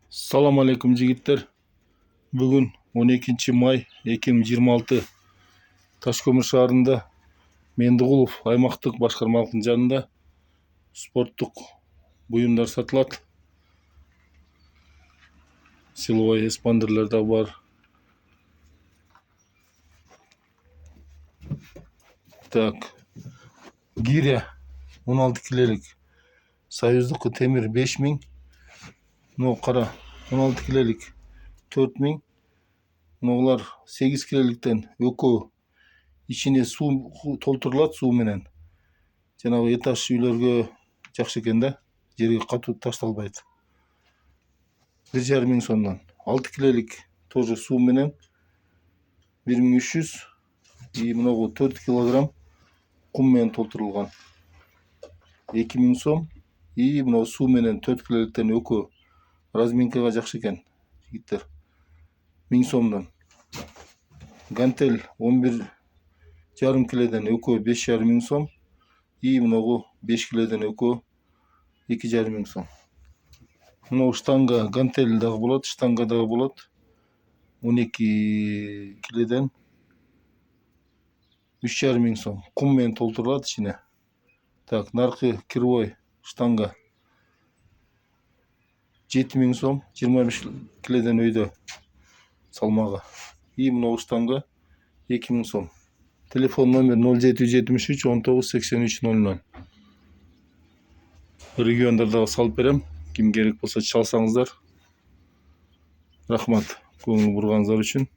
Салам алейкум жигиттер. Бүгін 12 май 2026 Ташкөмір шаарында Мендіғұлов аймақтық башқармалықтың жанында спорттық бұйымдар сатылат. Силовой эспандерлер да бар. Так, гиря 16 килелік, союздық темір 5000, но қара 16 килелік 4000, ноғылар 8 килеліктен өкө içine су толтырылат, су менен. Жанагы этаж үйлөргө жакшы экен да, жерге катуу ташталбайт. 1,5 сомдон. 6 килелік тоже су менен 1300, и мынагы 4 килограмм кум менен толтурулган 2000 сом, и мынау су менен 4 килеліктен өкө разминкага жакшы экен жигиттер. 1000 сомдон. Гантель 11,5 киледен өкө 5,5 сом, и мынагы 5 киледен өкө 2,5 сом. Мынау штанга, гантель дагы болот, штанга дагы болот. 12 киледен 3,5 сом. Кум менен толтурулат ичине. Так, наркы кирбой штанга 7000 сом, 25 киледен өйдө салмагы. И мынау штанга 2000 сом. Телефон номер 0773 19 83 00. Региондардагы салып берем. Ким керек болсо чалсаңыздар. Рахмат көңүл бурганыңыздар үчүн.